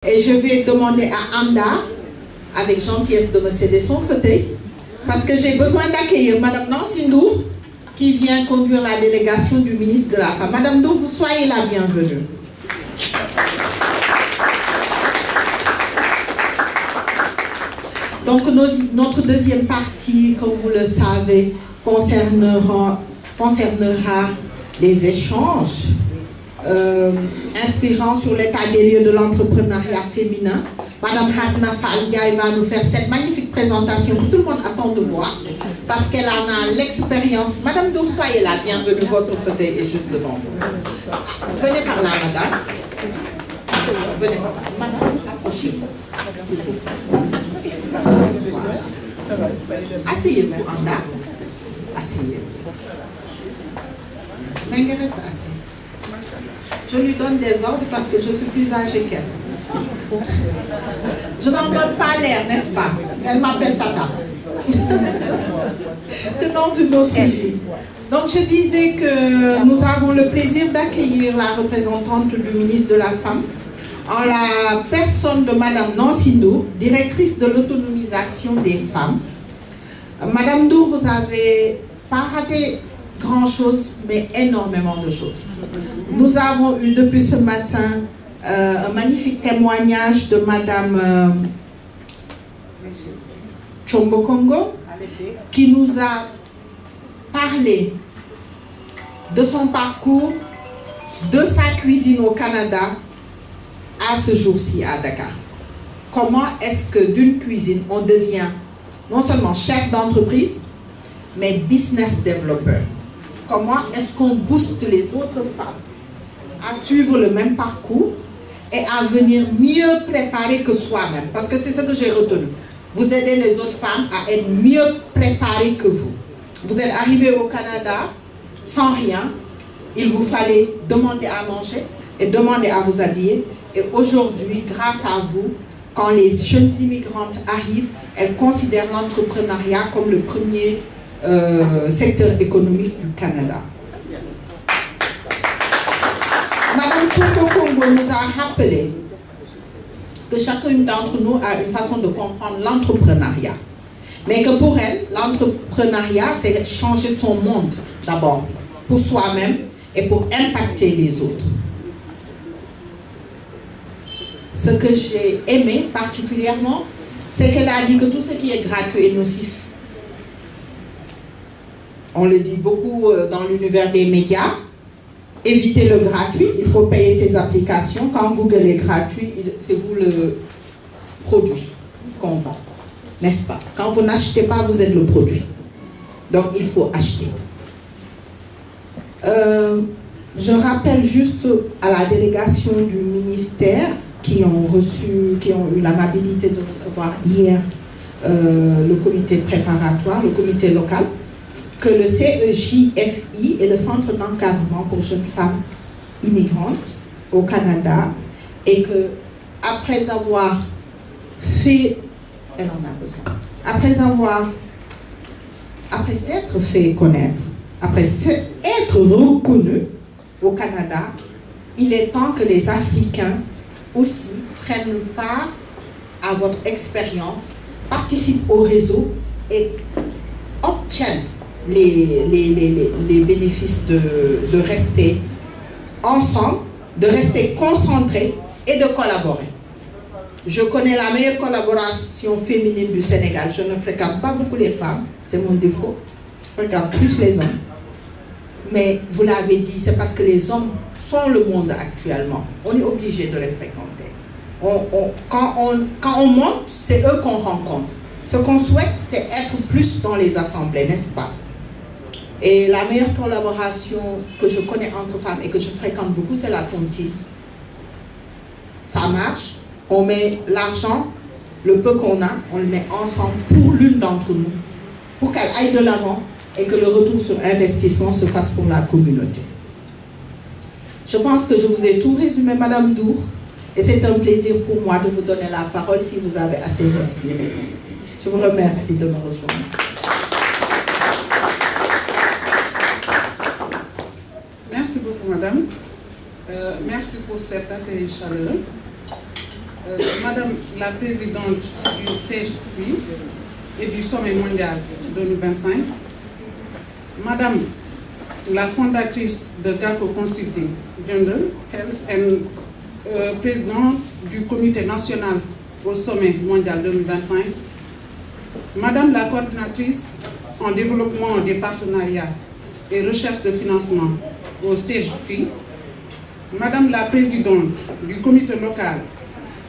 Et je vais demander à Anda, avec gentillesse, de me céder son fauteuil, parce que j'ai besoin d'accueillir Madame Nancy Ndour, qui vient conduire la délégation du ministre de la Femme. Madame Ndour, vous soyez la bienvenue. Donc notre deuxième partie, comme vous le savez, concernera les échanges inspirants sur l'état des lieux de l'entrepreneuriat féminin. Madame Hasna Faldiaï va nous faire cette magnifique présentation que tout le monde attend de voir parce qu'elle en a l'expérience. Madame Ndour, soyez la bienvenue, votre fauteuil est juste devant vous. Venez par là, madame. Venez par là. Madame, approchez-vous. Asseyez-vous, Anda. Asseyez-vous. Mengue reste assise. Je lui donne des ordres parce que je suis plus âgée qu'elle. Je n'en donne pas l'air, n'est-ce pas? Elle m'appelle Tata. C'est dans une autre vie. Donc je disais que nous avons le plaisir d'accueillir la représentante du ministre de la Femme en la personne de Madame Nancy Ndour, directrice de l'autonomisation des femmes. Madame Ndour, vous n'avez pas raté grand-chose, mais énormément de choses. Nous avons eu depuis ce matin un magnifique témoignage de Madame Chombo Congo, qui nous a parlé de son parcours, de sa cuisine au Canada, à ce jour-ci à Dakar. Comment est-ce que d'une cuisine, on devient non seulement chef d'entreprise, mais business developer? Comment est-ce qu'on booste les autres femmes à suivre le même parcours et à venir mieux préparer que soi-même? Parce que c'est ce que j'ai retenu. Vous aidez les autres femmes à être mieux préparées que vous. Vous êtes arrivés au Canada sans rien. Il vous fallait demander à manger et demander à vous habiller. Et aujourd'hui, grâce à vous, quand les jeunes immigrantes arrivent, elles considèrent l'entrepreneuriat comme le premier secteur économique du Canada. Madame Chombo Congo nous a rappelé que chacune d'entre nous a une façon de comprendre l'entrepreneuriat. Mais que pour elle, l'entrepreneuriat, c'est changer son monde d'abord, pour soi-même et pour impacter les autres. Ce que j'ai aimé particulièrement, c'est qu'elle a dit que tout ce qui est gratuit est nocif. On le dit beaucoup dans l'univers des médias. Évitez le gratuit, il faut payer ses applications. Quand Google est gratuit, c'est vous le produit qu'on vend, n'est-ce pas? Quand vous n'achetez pas, vous êtes le produit. Donc il faut acheter. Je rappelle juste à la délégation du ministère qui ont eu l'amabilité de recevoir hier le comité préparatoire, le comité local, que le CEJFI est le centre d'encadrement pour jeunes femmes immigrantes au Canada et que après s'être fait connaître, après être reconnu au Canada, il est temps que les Africains aussi prennent part à votre expérience, participent au réseau et obtiennent les bénéfices de rester ensemble, de rester concentrés et de collaborer. Je connais la meilleure collaboration féminine du Sénégal. Je ne fréquente pas beaucoup les femmes, c'est mon défaut. Je fréquente plus les hommes. Mais vous l'avez dit, c'est parce que les hommes sont le monde actuellement. On est obligé de les fréquenter. Quand on monte, c'est eux qu'on rencontre. Ce qu'on souhaite, c'est être plus dans les assemblées, n'est-ce pas? Et la meilleure collaboration que je connais entre femmes et que je fréquente beaucoup, c'est la tontine. Ça marche, on met l'argent, le peu qu'on a, on le met ensemble pour l'une d'entre nous, pour qu'elle aille de l'avant et que le retour sur investissement se fasse pour la communauté. Je pense que je vous ai tout résumé, Madame Ndour, et c'est un plaisir pour moi de vous donner la parole si vous avez assez respiré. Je vous remercie de me rejoindre. Merci beaucoup, madame. Merci pour cet accueil chaleureux. Madame la Présidente du CHP et du Sommet mondial 2025, Madame la fondatrice de GACO Consulting Gender Health et Présidente du Comité national au Sommet mondial 2025, Madame la coordinatrice en développement des partenariats et recherche de financement au CHP, Madame la Présidente du Comité local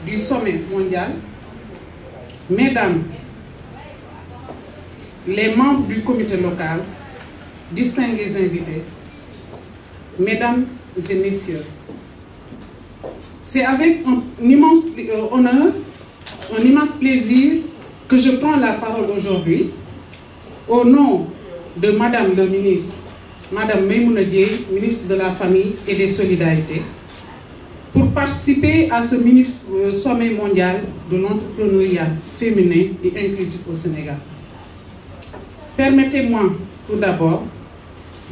du Sommet mondial, Mesdames les membres du comité local, distingués invités, Mesdames et Messieurs, c'est avec un immense honneur, un immense plaisir que je prends la parole aujourd'hui au nom de Madame le ministre, Madame Maïmouna Dièye, ministre de la Famille et des Solidarités, pour participer à ce sommet mondial de l'entrepreneuriat féminin et inclusif au Sénégal. Permettez-moi tout d'abord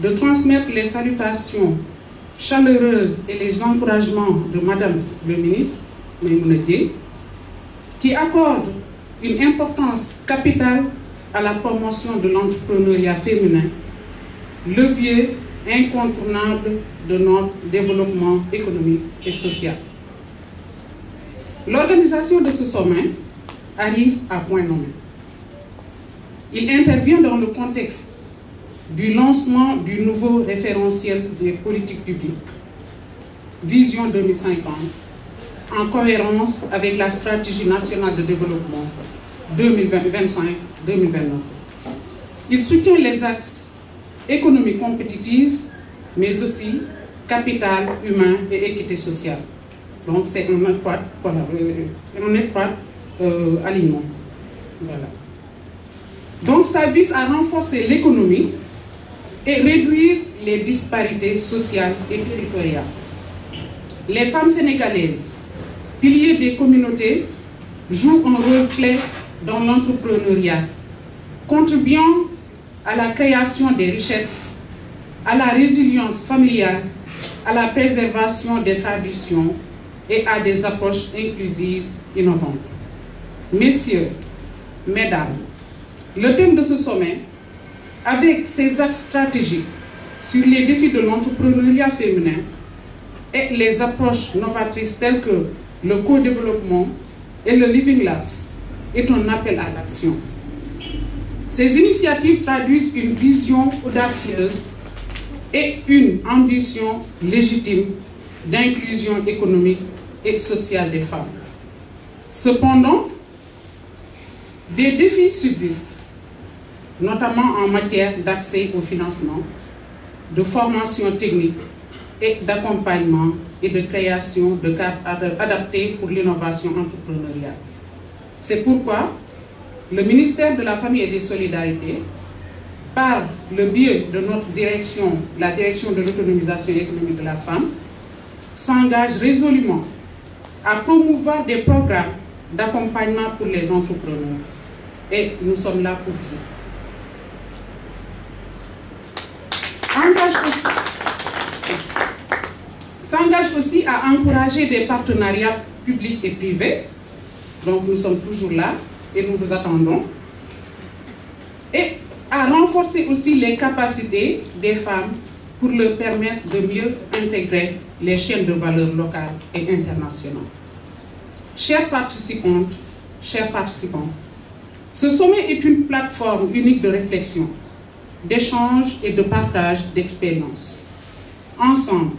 de transmettre les salutations chaleureuses et les encouragements de Madame le ministre Maïmouna Dièye, qui accorde une importance capitale à la promotion de l'entrepreneuriat féminin, levier incontournable de notre développement économique et social. L'organisation de ce sommet arrive à point nommé. Il intervient dans le contexte du lancement du nouveau référentiel des politiques publiques, Vision 2050, en cohérence avec la stratégie nationale de développement 2025-2029. Il soutient les axes économie compétitive, mais aussi capital humain et équité sociale. Donc c'est un étroit alignement. Voilà. Donc ça vise à renforcer l'économie et réduire les disparités sociales et territoriales. Les femmes sénégalaises, piliers des communautés, jouent un rôle clé dans l'entrepreneuriat, contribuant à la création des richesses, à la résilience familiale, à la préservation des traditions et à des approches inclusives innovantes. Messieurs, Mesdames, le thème de ce sommet, avec ses axes stratégiques sur les défis de l'entrepreneuriat féminin et les approches novatrices telles que le co-développement et le Living Labs, est un appel à l'action. Ces initiatives traduisent une vision audacieuse et une ambition légitime d'inclusion économique et sociale des femmes. Cependant, des défis subsistent, notamment en matière d'accès au financement, de formation technique et d'accompagnement et de création de cadres adaptés pour l'innovation entrepreneuriale. C'est pourquoi le ministère de la Famille et des Solidarités, par le biais de notre direction, la direction de l'autonomisation économique de la femme, s'engage résolument à promouvoir des programmes d'accompagnement pour les entrepreneurs. Et nous sommes là pour vous. S'engage aussi à encourager des partenariats publics et privés. Donc nous sommes toujours là et nous vous attendons. Et à renforcer aussi les capacités des femmes pour leur permettre de mieux intégrer les chaînes de valeur locales et internationales. Chères participantes, chers participants, ce sommet est une plateforme unique de réflexion, d'échange et de partage d'expériences. Ensemble,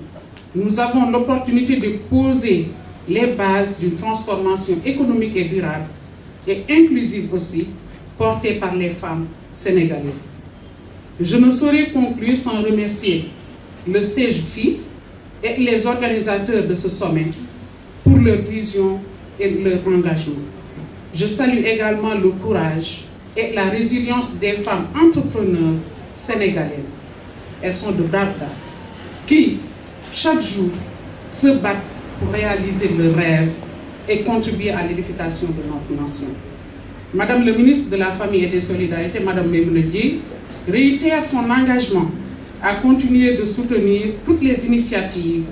nous avons l'opportunité de poser les bases d'une transformation économique et durable et inclusive aussi, portée par les femmes sénégalaises. Je ne saurais conclure sans remercier le CHP et les organisateurs de ce sommet pour leur vision et leur engagement. Je salue également le courage et la résilience des femmes entrepreneurs sénégalaises. Elles sont de braves dames qui, chaque jour, se battent pour réaliser leurs rêves et contribuer à l'édification de notre nation. Madame le ministre de la Famille et des Solidarités, Madame Maïmouna Dièye, réitère son engagement à continuer de soutenir toutes les initiatives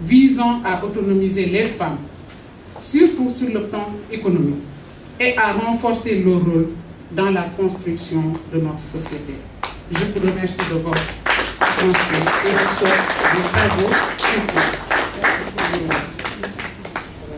visant à autonomiser les femmes surtout sur le plan économique, et à renforcer leur rôle dans la construction de notre société. Je vous remercie de votre attention et vous souhaite des travaux.